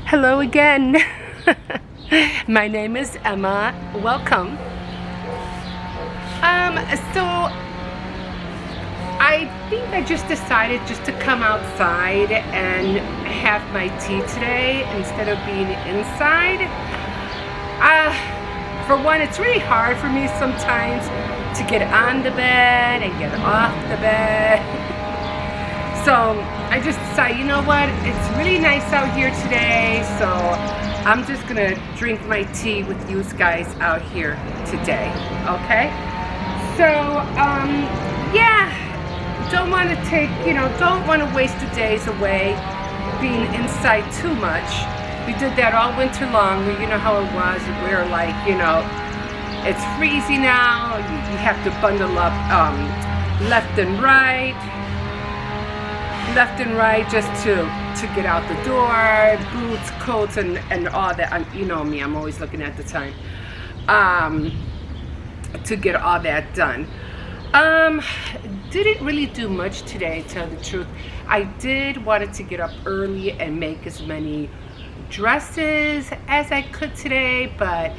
Hello again. My name is Emma. Welcome. So I think I just decided just to come outside and have my tea today instead of being inside. For one, it's really hard for me sometimes to get on the bed and get off the bed. So I just decided, you know what, it's really nice out here today, so I'm just gonna drink my tea with you guys out here today, okay? So, yeah, don't want to don't want to waste the days away being inside too much. We did that all winter long. You know how it was. We were like, it's freezing out. You have to bundle up left and right just to get out the door, boots, coats, and all that. You know me, I'm always looking at the time to get all that done. Didn't really do much today, to tell the truth. I did wanted to get up early and make as many dresses as I could today, but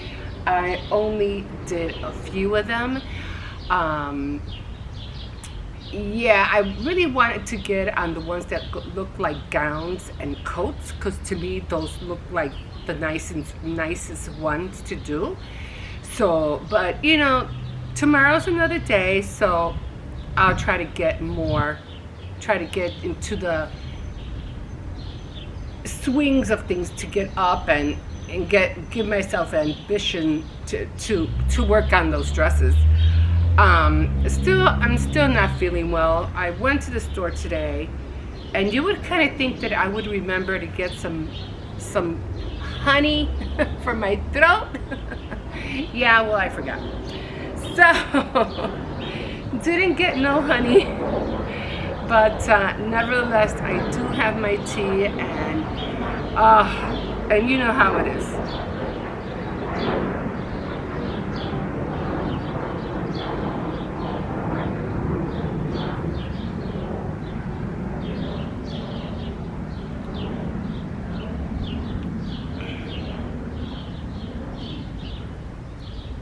I only did a few of them. Yeah, I really wanted to get on the ones that look like gowns and coats, because to me those look like the nicest ones to do. So, but tomorrow's another day, so I'll try to get into the swings of things to get up and give myself ambition to work on those dresses. I'm still not feeling well. I went to the store today, and you would kind of think that I would remember to get some honey for my throat. Yeah, well, I forgot. So didn't get no honey, but nevertheless, I do have my tea, and you know how it is.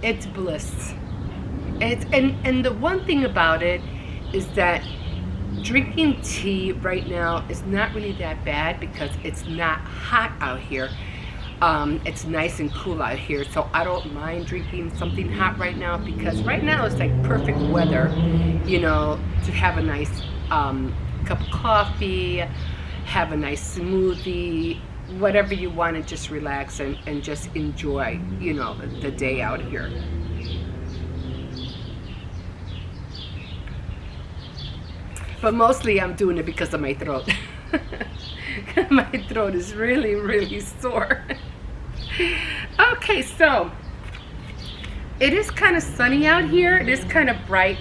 It's bliss. And the one thing about it is that drinking tea right now is not really that bad because it's not hot out here. It's nice and cool out here, so I don't mind drinking something hot right now, because right now it's like perfect weather, to have a nice cup of coffee, have a nice smoothie, whatever you want to just relax and just enjoy, the day out here. But mostly I'm doing it because of my throat. My throat is really, really sore. Okay, so it is kind of sunny out here. It is kind of bright,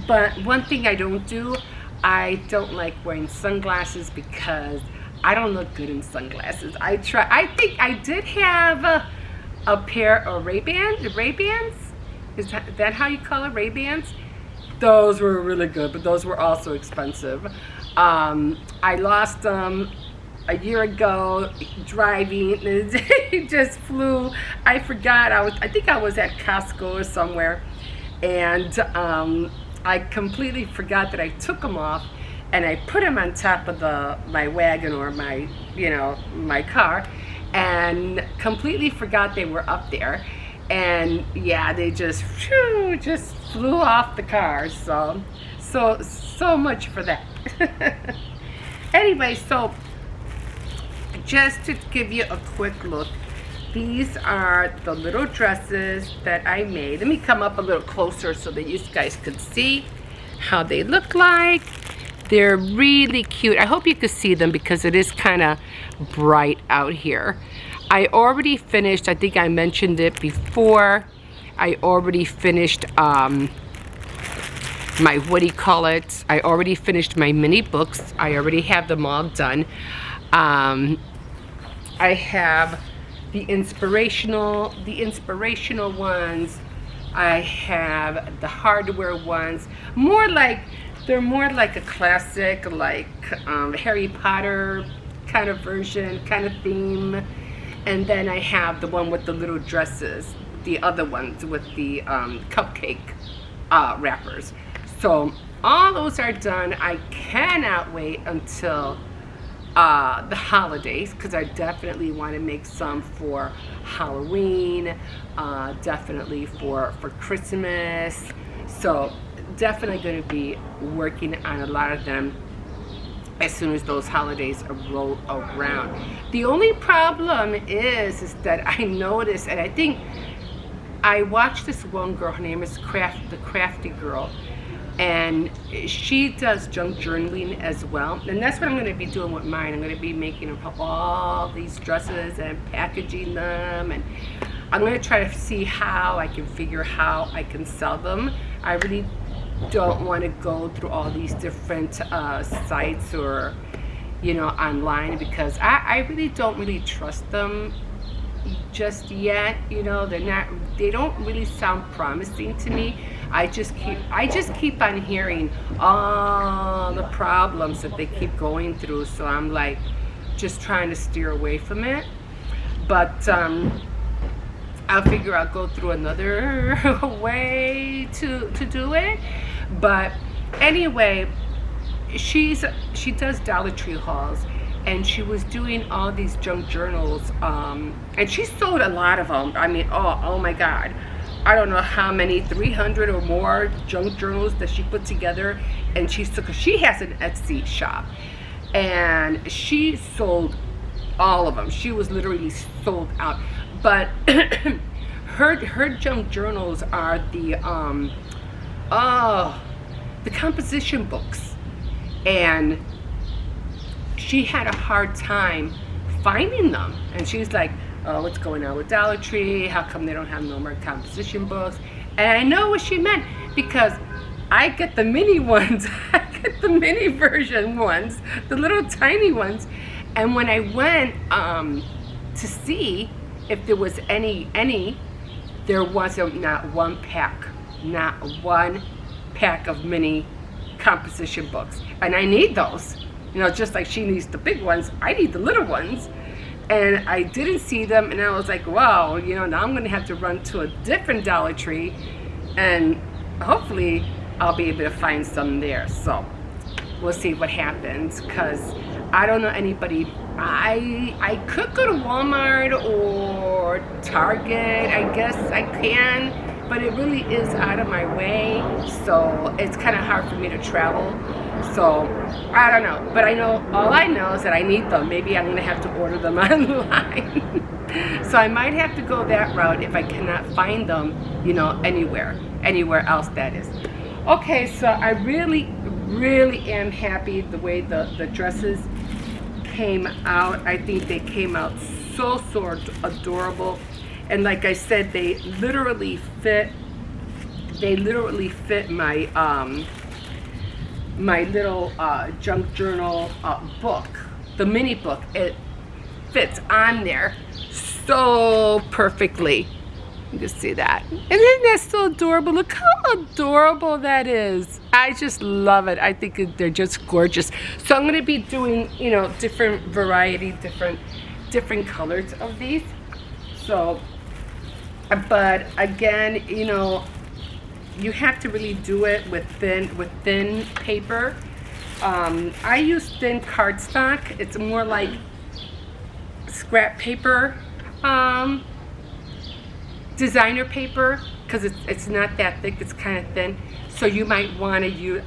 but one thing I don't do, I don't like wearing sunglasses because I don't look good in sunglasses. I think I did have a pair of Ray-Bans. Is that how you call it, Ray-Bans? Those were really good, but those were also expensive. I lost them a year ago driving. It just flew. I forgot. I think I was at Costco or somewhere, and I completely forgot that I took them off. And I put them on top of my wagon or my car, and completely forgot they were up there. And yeah, they just flew off the car. So much for that. Anyway, so just to give you a quick look, these are the little dresses that I made. Let me come up a little closer so that you guys could see how they look like. They're really cute. I hope you could see them because it is kind of bright out here. I already finished, I think I mentioned it before, I already finished my, I already finished my mini books. I already have them all done. I have the inspirational ones. I have the hardware ones, more like They're more like a classic, like Harry Potter kind of version, kind of theme. And then I have the one with the little dresses, the other ones with the cupcake wrappers. So all those are done. I cannot wait until the holidays, because I definitely want to make some for Halloween, definitely for Christmas. So definitely going to be working on a lot of them as soon as those holidays roll around. The only problem is that I noticed, and I think I watched this one girl, her name is the Crafty Girl, and she does junk journaling as well, and that's what I'm going to be doing with mine. I'm going to be making all these dresses and packaging them, and I'm going to try to see how I can figure how I can sell them. I really don't want to go through all these different sites or, you know, online, because I really don't really trust them just yet. You know, they don't really sound promising to me. I just keep on hearing all the problems that they keep going through, so I'm like just trying to steer away from it. But I'll figure I'll go through another way to do it. But anyway, she does Dollar Tree hauls, and she was doing all these junk journals, and she sold a lot of them. I mean, oh my God, I don't know how many, 300 or more junk journals that she put together, and she has an Etsy shop, and she sold all of them. She was literally sold out. But her junk journals are the composition books, and she had a hard time finding them, and she's like, oh, what's going on with Dollar Tree? How come they don't have no more composition books? And I know what she meant, because I get the mini ones. I get the mini version ones, the little tiny ones. And when I went to see if there was any, there wasn't not one pack of mini composition books. And I need those. You know, just like she needs the big ones, I need the little ones. And I didn't see them, and I was like, wow, you know, now I'm gonna have to run to a different Dollar Tree, and hopefully I'll be able to find some there. So we'll see what happens, because I don't know anybody. I could go to Walmart or Target, I guess I can, but it really is out of my way, so it's kind of hard for me to travel. So I don't know, but all I know is that I need them. Maybe I'm gonna have to order them online. So I might have to go that route if I cannot find them, you know, anywhere else, that is. Okay, so I really am happy the way the dresses came out. I think they came out so adorable, and like I said, they literally fit my my little junk journal book, the mini book. It fits on there so perfectly. You can see that. Isn't that so adorable? Look how adorable that is. I just love it. I think they're just gorgeous. So I'm going to be doing, you know, different variety, different colors of these. So, but again, you know, you have to really do it with thin paper. I use thin cardstock. It's more like scrap paper, designer paper, because it's not that thick. It's kind of thin. So you might want to use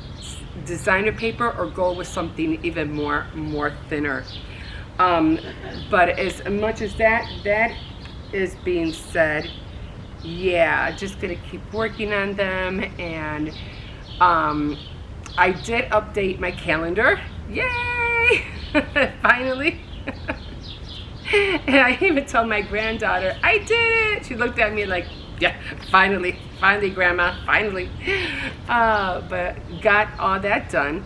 designer paper or go with something even more thinner. But as much as that is being said, yeah, just gonna keep working on them. And I did update my calendar. Yay! Finally. And I even told my granddaughter, I did it. She looked at me like, yeah, finally, Grandma, finally. But got all that done.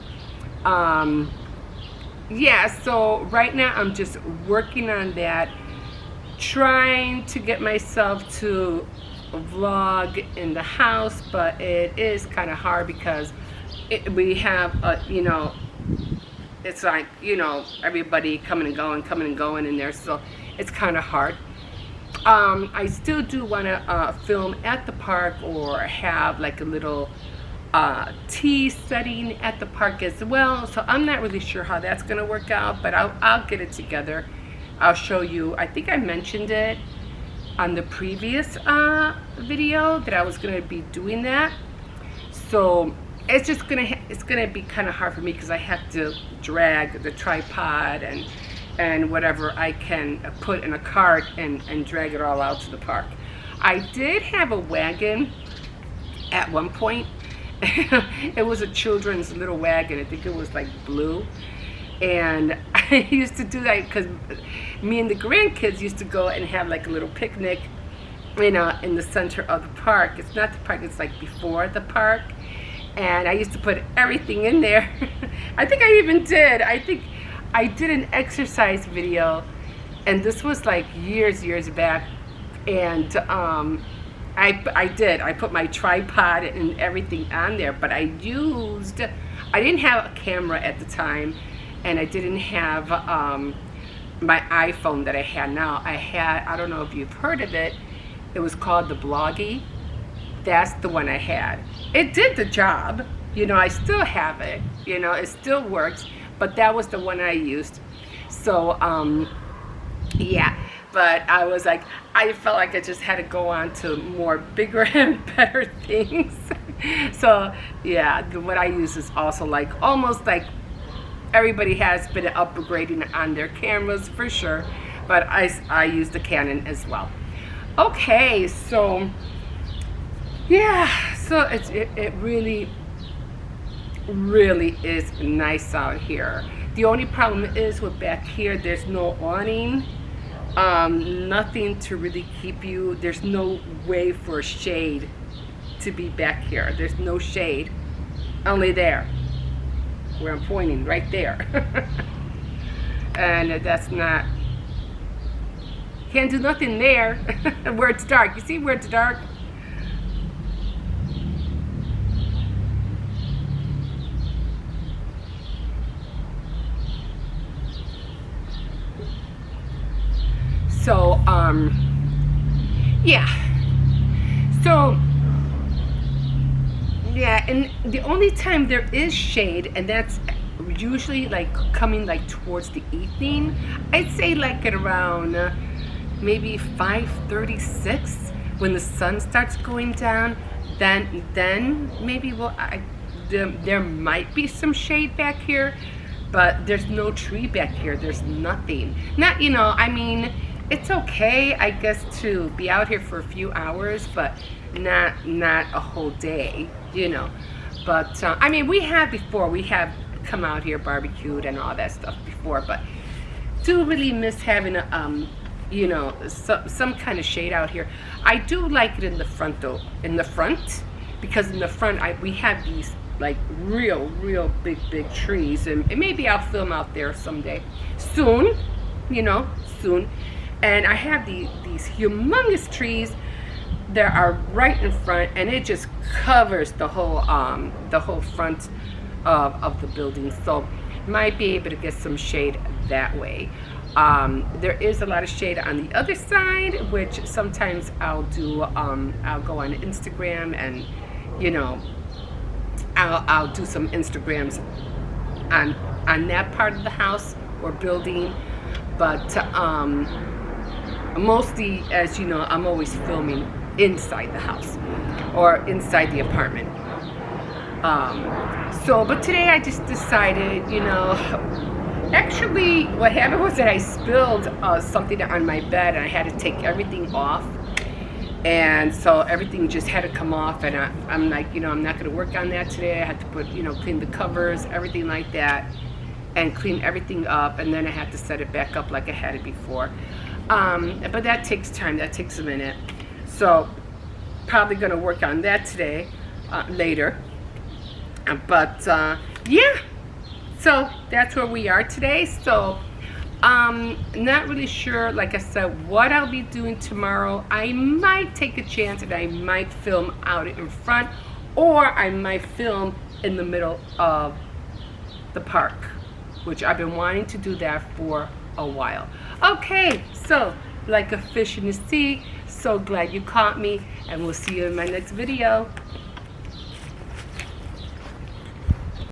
Yeah, so right now I'm just working on that, trying to get myself to vlog in the house, but it is kind of hard because we have, you know, it's like, you know, everybody coming and going in there, so it's kind of hard. I still do want to film at the park, or have like a little tea setting at the park as well. So I'm not really sure how that's going to work out, but I'll get it together. I'll show you. I think I mentioned it on the previous video that I was going to be doing that. So it's just gonna be kind of hard for me, because I have to drag the tripod and whatever I can put in a cart and drag it all out to the park. I did have a wagon at one point. It was a children's little wagon. I think it was like blue. And I used to do that because me and the grandkids used to go and have like a little picnic, you know, in the center of the park. It's not the park, it's like before the park. And I used to put everything in there. I think I even did. I think I did an exercise video, and this was like years back. And I put my tripod and everything on there, but I didn't have a camera at the time, and I didn't have my iPhone that I had now. I don't know if you've heard of it. It was called the Bloggy. That's the one I had. It did the job, you know. I still have it, you know, it still works, but that was the one I used. So yeah, but I was like, I felt like I just had to go on to more bigger and better things. So yeah, what I use is also like almost like everybody has been upgrading on their cameras for sure, but I use the Canon as well. Okay, so yeah, so it really is nice out here. The only problem is with back here, there's no awning, nothing to really keep you. There's no way for shade to be back here. There's no shade, only there, where I'm pointing, right there. And that's not, can't do nothing there where it's dark. You see where it's dark? So, yeah. So, yeah, and the only time there is shade, and that's usually like coming like towards the evening. I'd say like at around maybe 5:36 when the sun starts going down. Then maybe there might be some shade back here, but there's no tree back here. There's nothing. Not, you know, I mean, it's okay, I guess, to be out here for a few hours, but not a whole day, you know. But I mean, we have come out here, barbecued and all that stuff before, but do really miss having a you know, some kind of shade out here. I do like it in the front though, because in the front we have these like real big trees, and maybe I'll film out there someday, soon, you know, soon. And I have these humongous trees that are right in front, and it just covers the whole front of the building. So might be able to get some shade that way. There is a lot of shade on the other side, which sometimes I'll do. I'll go on Instagram, and you know, I'll do some Instagrams on that part of the house or building. But mostly, as you know, I'm always filming inside the house or inside the apartment. But today I just decided, you know, actually what happened was that I spilled something on my bed, and I had to take everything off. And so everything just had to come off, and I'm like, you know, I'm not going to work on that today. I had to put, you know, clean the covers, everything like that, and clean everything up, and then I have to set it back up like I had it before. But that takes time, that takes a minute. So probably gonna work on that today, later. But yeah, so that's where we are today. So not really sure, like I said, what I'll be doing tomorrow. I might take a chance and I might film out in front, or I might film in the middle of the park, which I've been wanting to do that for a while. Okay, so like a fish in the sea, so glad you caught me, and we'll see you in my next video.